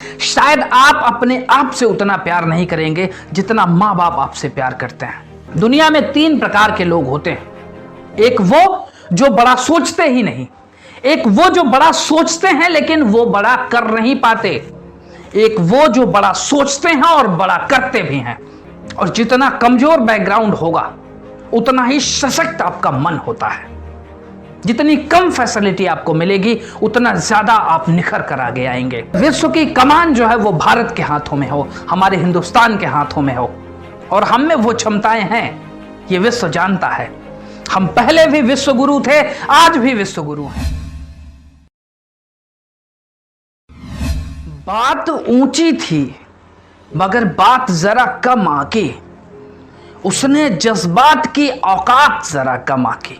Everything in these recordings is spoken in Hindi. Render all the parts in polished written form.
शायद आप अपने आप से उतना प्यार नहीं करेंगे जितना माँ बाप आपसे प्यार करते हैं। दुनिया में 3 प्रकार के लोग होते हैं। एक वो जो बड़ा सोचते ही नहीं, एक वो जो बड़ा सोचते हैं लेकिन वो बड़ा कर नहीं पाते, एक वो जो बड़ा सोचते हैं और बड़ा करते भी हैं। और जितना कमजोर बैकग्राउंड होगा उतना ही सशक्त आपका मन होता है। जितनी कम फैसिलिटी आपको मिलेगी उतना ज्यादा आप निखर कर आगे आएंगे। विश्व की कमान जो है वो भारत के हाथों में हो, हमारे हिंदुस्तान के हाथों में हो, और हम में वो क्षमताएं हैं, ये विश्व जानता है। हम पहले भी विश्व गुरु थे, आज भी विश्व गुरु हैं। बात ऊंची थी मगर बात जरा कम आकी, उसने जज्बात की औकात जरा कम आकी।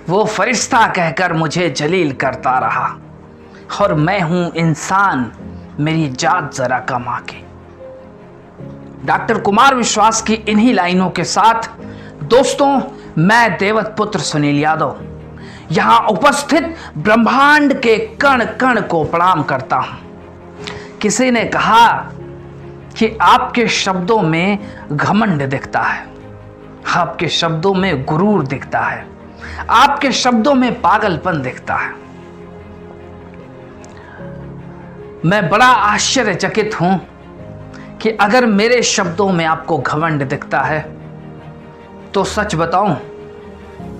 वो फरिश्ता कहकर मुझे जलील करता रहा और मैं हूं इंसान, मेरी जात जरा कम आकी। डॉक्टर कुमार विश्वास की इन्हीं लाइनों के साथ दोस्तों, मैं देवत पुत्र सुनील यादव यहां उपस्थित ब्रह्मांड के कण कण को प्रणाम करता हूं। किसी ने कहा कि आपके शब्दों में घमंड दिखता है, आपके शब्दों में गुरूर दिखता है, आपके शब्दों में पागलपन दिखता है। मैं बड़ा आश्चर्यचकित हूं कि अगर मेरे शब्दों में आपको घमंड दिखता है तो सच बताऊं,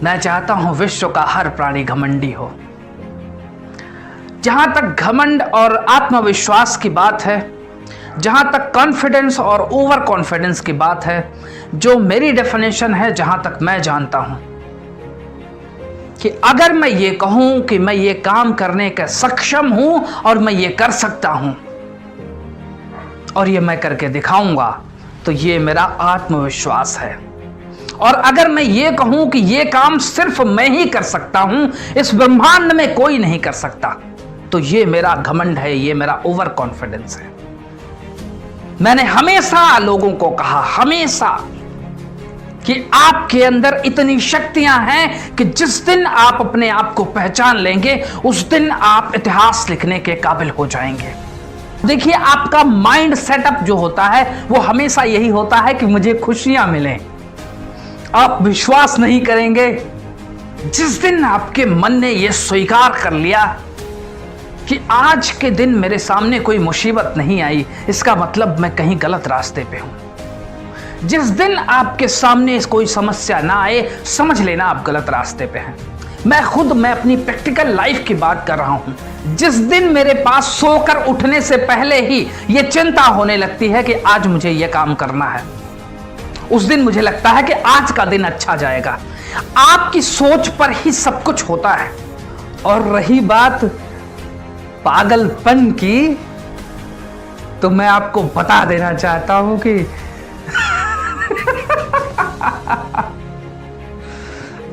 मैं चाहता हूं विश्व का हर प्राणी घमंडी हो। जहां तक घमंड और आत्मविश्वास की बात है, जहां तक कॉन्फिडेंस और ओवर कॉन्फिडेंस की बात है, जो मेरी डेफिनेशन है, जहां तक मैं जानता हूं कि अगर मैं ये कहूं कि मैं ये काम करने का सक्षम हूं और मैं ये कर सकता हूं और ये मैं करके दिखाऊंगा, तो ये मेरा आत्मविश्वास है। और अगर मैं ये कहूं कि ये काम सिर्फ मैं ही कर सकता हूं, इस ब्रह्मांड में कोई नहीं कर सकता, तो ये मेरा घमंड है, ये मेरा ओवर कॉन्फिडेंस है। मैंने हमेशा लोगों को कहा, हमेशा, कि आपके अंदर इतनी शक्तियां हैं कि जिस दिन आप अपने आप को पहचान लेंगे उस दिन आप इतिहास लिखने के काबिल हो जाएंगे। देखिए, आपका माइंड सेटअप जो होता है वो हमेशा यही होता है कि मुझे खुशियां मिलें। आप विश्वास नहीं करेंगे, जिस दिन आपके मन ने यह स्वीकार कर लिया कि आज के दिन मेरे सामने कोई मुसीबत नहीं आई, इसका मतलब मैं कहीं गलत रास्ते पे हूं। जिस दिन आपके सामने कोई समस्या ना आए, समझ लेना आप गलत रास्ते पे हैं। मैं अपनी प्रैक्टिकल लाइफ की बात कर रहा हूं। जिस दिन मेरे पास सोकर उठने से पहले ही यह चिंता होने लगती है कि आज मुझे यह काम करना है, उस दिन मुझे लगता है कि आज का दिन अच्छा जाएगा। आपकी सोच पर ही सब कुछ होता है। और रही बात पागलपन की, तो मैं आपको बता देना चाहता हूं कि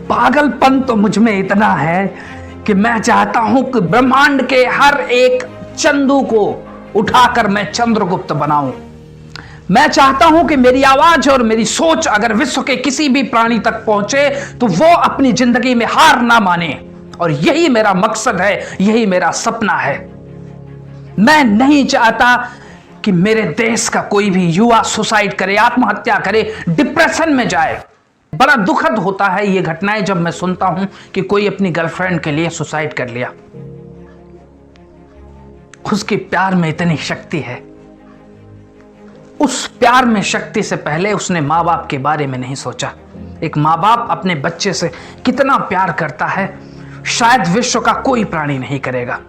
पागलपन तो मुझ में इतना है कि मैं चाहता हूं कि ब्रह्मांड के हर एक चंदू को उठाकर मैं चंद्रगुप्त बनाऊं। मैं चाहता हूं कि मेरी आवाज और मेरी सोच अगर विश्व के किसी भी प्राणी तक पहुंचे तो वो अपनी जिंदगी में हार ना माने। और यही मेरा मकसद है, यही मेरा सपना है। मैं नहीं चाहता कि मेरे देश का कोई भी युवा सुसाइड करे, आत्महत्या करे, डिप्रेशन में जाए। बड़ा दुखद होता है ये घटनाएं जब मैं सुनता हूं कि कोई अपनी गर्लफ्रेंड के लिए सुसाइड कर लिया। उसके प्यार में इतनी शक्ति है, उस प्यार में शक्ति से पहले उसने माँ बाप के बारे में नहीं सोचा। एक माँ बाप अपने बच्चे से कितना प्यार करता है, शायद विश्व का कोई प्राणी नहीं करेगा।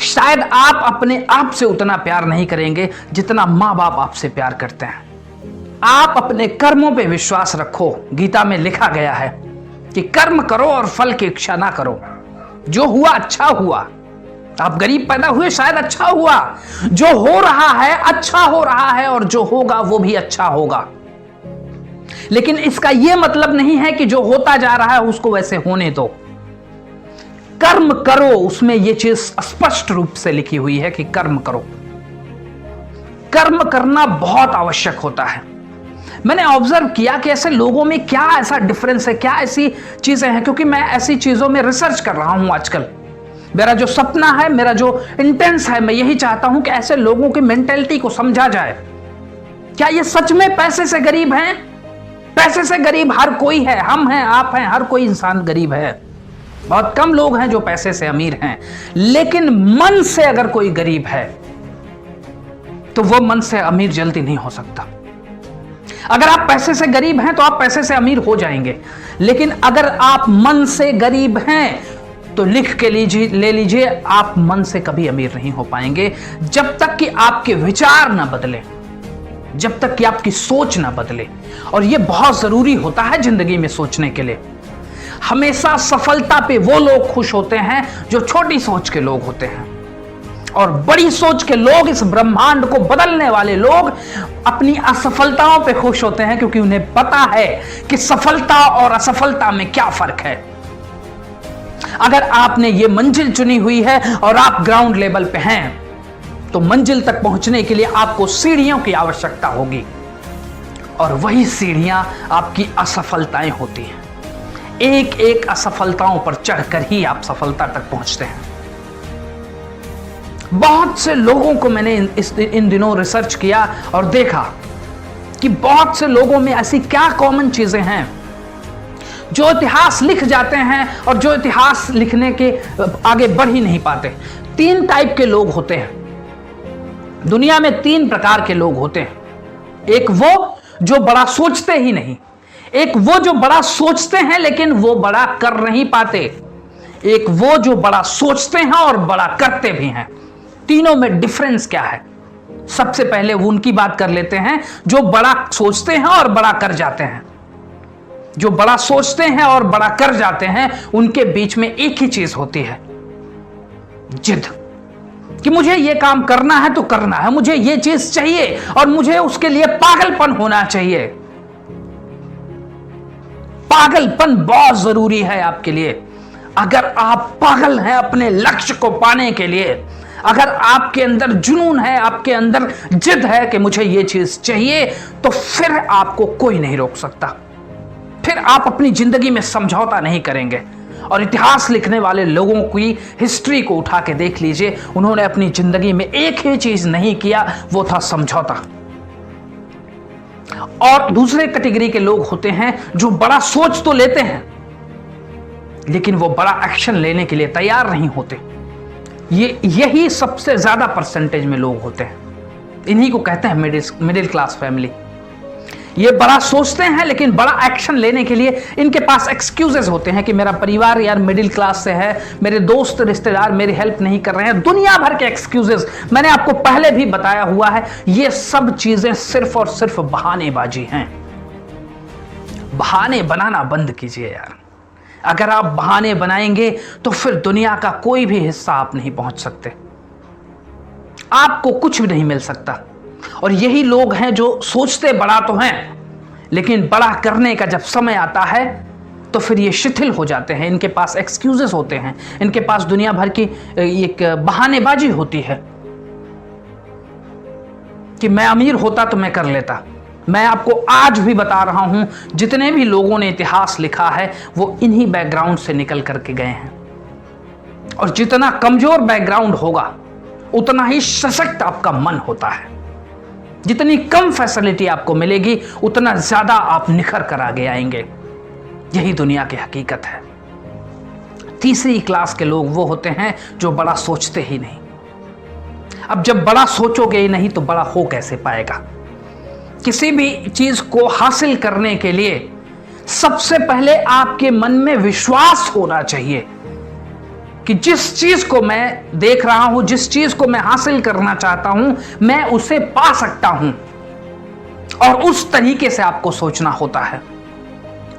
शायद आप अपने आप से उतना प्यार नहीं करेंगे जितना माँ बाप आपसे प्यार करते हैं। आप अपने कर्मों पे विश्वास रखो। गीता में लिखा गया है कि कर्म करो और फल की इच्छा ना करो। जो हुआ अच्छा हुआ। आप गरीब पैदा हुए, शायद अच्छा हुआ। जो हो रहा है अच्छा हो रहा है, और जो होगा वो भी अच्छा होगा। लेकिन इसका यह मतलब नहीं है कि जो होता जा रहा है उसको वैसे होने दो। कर्म करो, उसमें यह चीज स्पष्ट रूप से लिखी हुई है कि कर्म करो। कर्म करना बहुत आवश्यक होता है। मैंने ऑब्जर्व किया कि ऐसे लोगों में क्या ऐसा डिफरेंस है, क्या ऐसी चीजें हैं, क्योंकि मैं ऐसी चीजों में रिसर्च कर रहा हूं आजकल मेरा जो सपना है, मेरा जो इंटेंस है, मैं यही चाहता हूं कि ऐसे लोगों की मेंटेलिटी को समझा जाए। क्या ये सच में पैसे से गरीब हैं? पैसे से गरीब हर कोई है, हम हैं, आप हैं, हर कोई इंसान गरीब है। बहुत कम लोग हैं जो पैसे से अमीर हैं। लेकिन मन से अगर कोई गरीब है तो वो मन से अमीर जल्दी नहीं हो सकता। अगर आप पैसे से गरीब हैं तो आप पैसे से अमीर हो जाएंगे, लेकिन अगर आप मन से गरीब हैं तो लिख के ले लीजिए, आप मन से कभी अमीर नहीं हो पाएंगे जब तक कि आपके विचार ना बदले, जब तक कि आपकी सोच ना बदले। और यह बहुत जरूरी होता है जिंदगी में सोचने के लिए। हमेशा सफलता पे वो लोग खुश होते हैं जो छोटी सोच के लोग होते हैं, और बड़ी सोच के लोग, इस ब्रह्मांड को बदलने वाले लोग, अपनी असफलताओं पे खुश होते हैं, क्योंकि उन्हें पता है कि सफलता और असफलता में क्या फर्क है। अगर आपने ये मंजिल चुनी हुई है और आप ग्राउंड लेवल पे हैं, तो मंजिल तक पहुंचने के लिए आपको सीढ़ियों की आवश्यकता होगी, और वही सीढ़ियां आपकी असफलताएं होती हैं। एक एक असफलताओं पर चढ़कर ही आप सफलता तक पहुंचते हैं। बहुत से लोगों को मैंने इन दिनों रिसर्च किया और देखा कि बहुत से लोगों में ऐसी क्या कॉमन चीजें हैं जो इतिहास लिख जाते हैं और जो इतिहास लिखने के आगे बढ़ ही नहीं पाते। 3 टाइप के लोग होते हैं दुनिया में, 3 प्रकार के लोग होते हैं। एक वो जो बड़ा सोचते ही नहीं, एक वो जो बड़ा सोचते हैं लेकिन वो बड़ा कर नहीं पाते, एक वो जो बड़ा सोचते हैं और बड़ा करते भी हैं। तीनों में डिफरेंस क्या है? सबसे पहले वो उनकी बात कर लेते हैं जो बड़ा सोचते हैं और बड़ा कर जाते हैं। जो बड़ा सोचते हैं और बड़ा कर जाते हैं, उनके बीच में एक ही चीज होती है, जिद, कि मुझे ये काम करना है तो करना है, मुझे ये चीज चाहिए और मुझे उसके लिए पागलपन होना चाहिए। पागलपन बहुत जरूरी है आपके लिए। अगर आप पागल हैं अपने लक्ष्य को पाने के लिए, अगर आपके अंदर जुनून है, आपके अंदर जिद है कि मुझे ये चीज चाहिए, तो फिर आपको कोई नहीं रोक सकता। फिर आप अपनी जिंदगी में समझौता नहीं करेंगे। और इतिहास लिखने वाले लोगों की हिस्ट्री को उठा के देख लीजिए, उन्होंने अपनी जिंदगी में एक ही चीज नहीं किया, वो था समझौता। और दूसरे कैटेगरी के लोग होते हैं जो बड़ा सोच तो लेते हैं लेकिन वो बड़ा एक्शन लेने के लिए तैयार नहीं होते। यही सबसे ज्यादा परसेंटेज में लोग होते हैं। इन्हीं को कहते हैं मिडिल क्लास फैमिली। ये बड़ा सोचते हैं लेकिन बड़ा एक्शन लेने के लिए इनके पास एक्सक्यूजेस होते हैं कि मेरा परिवार यार मिडिल क्लास से है, मेरे दोस्त रिश्तेदार मेरी हेल्प नहीं कर रहे हैं, दुनिया भर के एक्सक्यूजेस। मैंने आपको पहले भी बताया हुआ है, ये सब चीजें सिर्फ और सिर्फ बहानेबाजी हैं। बहाने बनाना बंद कीजिए यार। अगर आप बहाने बनाएंगे तो फिर दुनिया का कोई भी हिस्सा आप नहीं पहुंच सकते, आपको कुछ भी नहीं मिल सकता। और यही लोग हैं जो सोचते बड़ा तो हैं लेकिन बड़ा करने का जब समय आता है तो फिर ये शिथिल हो जाते हैं। इनके पास एक्सक्यूजेस होते हैं, इनके पास दुनिया भर की एक बहानेबाजी होती है कि मैं अमीर होता तो मैं कर लेता। मैं आपको आज भी बता रहा हूं, जितने भी लोगों ने इतिहास लिखा है वो इन्हीं बैकग्राउंड से निकल करके गए हैं। और जितना कमजोर बैकग्राउंड होगा उतना ही सशक्त आपका मन होता है। जितनी कम फैसिलिटी आपको मिलेगी उतना ज्यादा आप निखर कर आगे आएंगे। यही दुनिया की हकीकत है। तीसरी क्लास के लोग वो होते हैं जो बड़ा सोचते ही नहीं। अब जब बड़ा सोचोगे ही नहीं तो बड़ा हो कैसे पाएगा? किसी भी चीज को हासिल करने के लिए सबसे पहले आपके मन में विश्वास होना चाहिए कि जिस चीज को मैं देख रहा हूं, जिस चीज को मैं हासिल करना चाहता हूं, मैं उसे पा सकता हूं। और उस तरीके से आपको सोचना होता है।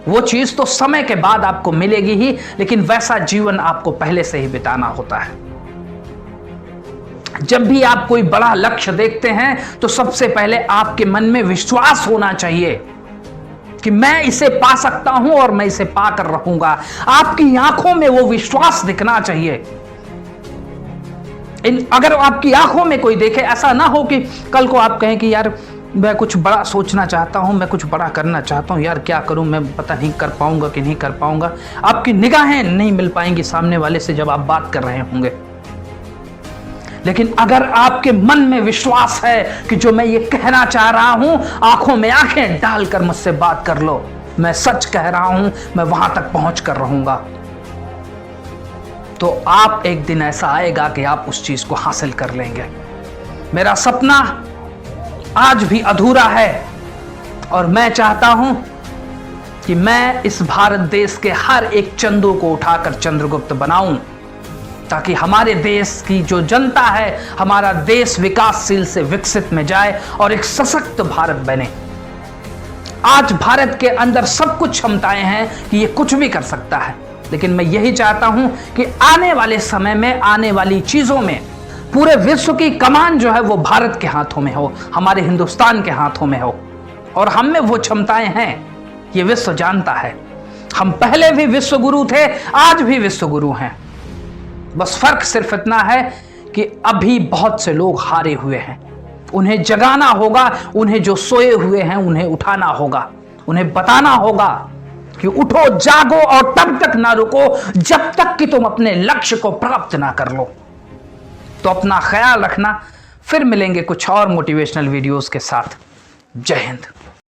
वो चीज तो समय के बाद आपको मिलेगी ही, लेकिन वैसा जीवन आपको पहले से ही बिताना होता है। जब भी आप कोई बड़ा लक्ष्य देखते हैं तो सबसे पहले आपके मन में विश्वास होना चाहिए कि मैं इसे पा सकता हूं और मैं इसे पाकर रहूंगा। आपकी आंखों में वो विश्वास दिखना चाहिए। अगर आपकी आंखों में कोई देखे, ऐसा ना हो कि कल को आप कहें कि यार मैं कुछ बड़ा सोचना चाहता हूँ, मैं कुछ बड़ा करना चाहता हूँ, यार क्या करूँ, मैं पता नहीं कर पाऊंगा कि नहीं कर पाऊंगा। आपकी निगाहें नहीं मिल पाएंगी सामने वाले से जब आप बात कर रहे होंगे। लेकिन अगर आपके मन में विश्वास है कि जो मैं ये कहना चाह रहा हूं, आंखों में आंखें डालकर मुझसे बात कर लो, मैं सच कह रहा हूं, मैं वहां तक पहुंच कर रहूंगा, तो आप एक दिन ऐसा आएगा कि आप उस चीज को हासिल कर लेंगे। मेरा सपना आज भी अधूरा है और मैं चाहता हूं कि मैं इस भारत देश के हर एक चंदू को उठाकर चंद्रगुप्त बनाऊं, ताकि हमारे देश की जो जनता है, हमारा देश विकासशील से विकसित में जाए और एक सशक्त भारत बने। आज भारत के अंदर सब कुछ क्षमताएं हैं कि ये कुछ भी कर सकता है, लेकिन मैं यही चाहता हूं कि आने वाले समय में, आने वाली चीजों में पूरे विश्व की कमान जो है वो भारत के हाथों में हो, हमारे हिंदुस्तान के हाथों में हो। और हम में वो क्षमताएं हैं, ये विश्व जानता है। हम पहले भी विश्व गुरु थे, आज भी विश्व गुरु हैं। बस फर्क सिर्फ इतना है कि अभी बहुत से लोग हारे हुए हैं, उन्हें जगाना होगा, उन्हें जो सोए हुए हैं उन्हें उठाना होगा, उन्हें बताना होगा कि उठो, जागो और तब तक ना रुको जब तक कि तुम अपने लक्ष्य को प्राप्त ना कर लो। तो अपना ख्याल रखना, फिर मिलेंगे कुछ और मोटिवेशनल वीडियोस के साथ। जय हिंद।